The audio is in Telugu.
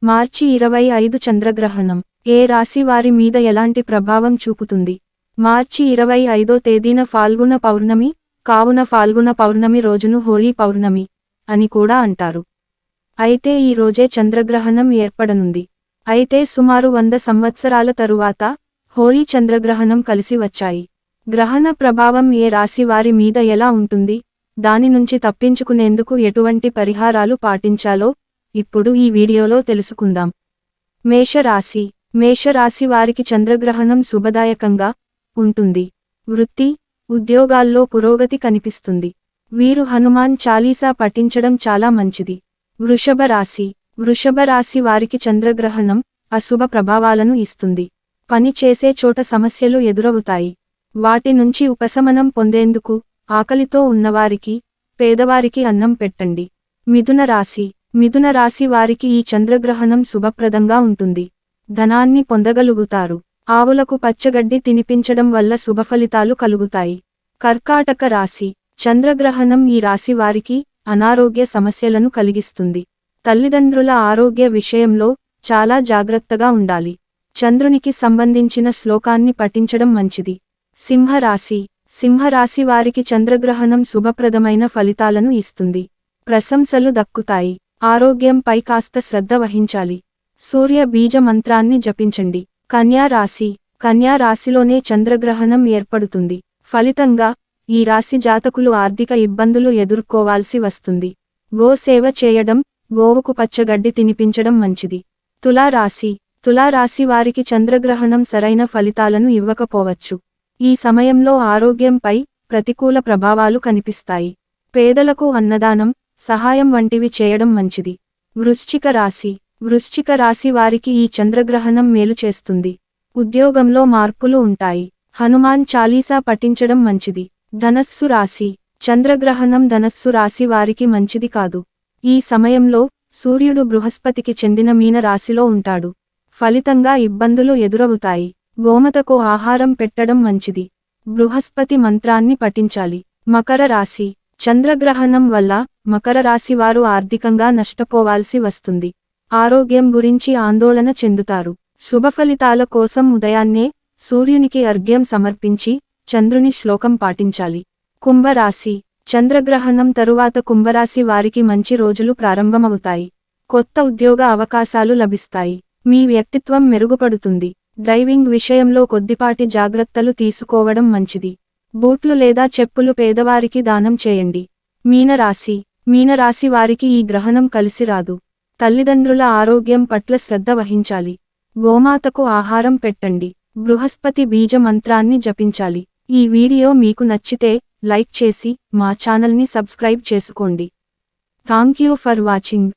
మార్చి 25 చంద్రగ్రహణం ఏ రాశి వారి మీద ఎలాంటి ప్రభావం చూపుతుంది? మార్చి 25వ తేదీన ఫాల్గుణ పౌర్ణమి, కావున ఫాల్గుణ పౌర్ణమి రోజును హోళీ పౌర్ణమి అని కూడా అంటారు. అయితే ఈ రోజే చంద్రగ్రహణం ఏర్పడనుంది. అయితే సుమారు 100 సంవత్సరాల తరువాత హోళీ చంద్రగ్రహణం కలిసి వచ్చాయి. గ్రహణ ప్రభావం ఏ రాశి వారి మీద ఎలా ఉంటుంది, దాని నుంచి తప్పించుకునేందుకు ఎటువంటి పరిహారాలు పాటించాలో ఇప్పుడు ఈ వీడియోలో తెలుసుకుందాం. మేషరాశి. మేషరాశి వారికి చంద్రగ్రహణం శుభదాయకంగా ఉంటుంది. వృత్తి, ఉద్యోగాల్లో పురోగతి కనిపిస్తుంది. వీరు హనుమాన్ చాలీసా పఠించడం చాలా మంచిది. వృషభ రాశి. వృషభ రాశి వారికి చంద్రగ్రహణం అశుభ ప్రభావాలను ఇస్తుంది. పని చేసే చోట సమస్యలు ఎదురవుతాయి. వాటి నుంచి ఉపశమనం పొందేందుకు ఆకలితో ఉన్నవారికి, పేదవారికి అన్నం పెట్టండి. మిథున రాశి. మిథున రాశి వారికి ఈ చంద్రగ్రహణం శుభప్రదంగా ఉంటుంది. ధనాన్ని పొందగలుగుతారు. ఆవులకు పచ్చగడ్డి తినిపించడం వల్ల శుభఫలితాలు కలుగుతాయి. కర్కాటక రాశి. చంద్రగ్రహణం ఈ రాశి వారికి అనారోగ్య సమస్యలను కలిగిస్తుంది. తల్లిదండ్రుల ఆరోగ్య విషయంలో చాలా జాగ్రత్తగా ఉండాలి. చంద్రునికి సంబంధించిన శ్లోకాన్ని పఠించడం మంచిది. సింహరాశి. సింహరాశి వారికి చంద్రగ్రహణం శుభప్రదమైన ఫలితాలను ఇస్తుంది. ప్రశంసలు దక్కుతాయి. ఆరోగ్యంపై కాస్త శ్రద్ధ వహించాలి. సూర్య బీజ మంత్రాన్ని జపించండి. కన్యా రాశి. కన్యా రాశిలోనే చంద్రగ్రహణం ఏర్పడుతుంది. ఫలితంగా ఈ రాశి జాతకులు ఆర్థిక ఇబ్బందులు ఎదుర్కోవాల్సి వస్తుంది. గోసేవ చేయడం, గోవుకు పచ్చగడ్డి తినిపించడం మంచిది. తులారాశి. తులారాశి వారికి చంద్రగ్రహణం సరైన ఫలితాలను ఇవ్వకపోవచ్చు. ఈ సమయంలో ఆరోగ్యంపై ప్రతికూల ప్రభావాలు కనిపిస్తాయి. పేదలకు అన్నదానం, సహాయం వంటివి చేయడం మంచిది. వృశ్చిక రాశి. వృశ్చిక రాశి వారికి ఈ చంద్రగ్రహణం మేలు చేస్తుంది. ఉద్యోగంలో మార్పులు ఉంటాయి. హనుమాన్ చాలీసా పఠించడం మంచిది. ధనస్సు రాశి. చంద్రగ్రహణం ధనస్సు రాశి వారికి మంచిది కాదు. ఈ సమయంలో సూర్యుడు బృహస్పతికి చెందిన మీన రాశిలో ఉంటాడు. ఫలితంగా ఇబ్బందులు ఎదురవుతాయి. గోమాతకు ఆహారం పెట్టడం మంచిది. బృహస్పతి మంత్రాన్ని పఠించాలి. మకర రాశి. చంద్రగ్రహణం వల్ల మకర రాశి వారు ఆర్థికంగా నష్టపోవాల్సి వస్తుంది. ఆరోగ్యం గురించి ఆందోళన చెందుతారు. శుభఫలితాల కోసం ఉదయాన్నే సూర్యునికి అర్ఘ్యం సమర్పించి చంద్రుని శ్లోకం పాటించాలి. కుంభరాశి. చంద్రగ్రహణం తరువాత కుంభరాశి వారికి మంచి రోజులు ప్రారంభమవుతాయి. కొత్త ఉద్యోగ అవకాశాలు లభిస్తాయి. మీ వ్యక్తిత్వం మెరుగుపడుతుంది. డ్రైవింగ్ విషయంలో కొద్దిపాటి జాగ్రత్తలు తీసుకోవడం మంచిది. బూట్లు లేదా చెప్పులు పేదవారికి దానం చేయండి. మీనరాశి. మీనరాశి వారికి ఈ గ్రహణం కలిసి రాదు. తల్లిదండ్రుల ఆరోగ్యం పట్ల శ్రద్ధ వహించాలి. గోమాతకు ఆహారం పెట్టండి. బృహస్పతి బీజ మంత్రాన్ని జపించాలి. ఈ వీడియో మీకు నచ్చితే లైక్ చేసి మా ఛానల్ని సబ్స్క్రైబ్ చేసుకోండి. Thank you for watching.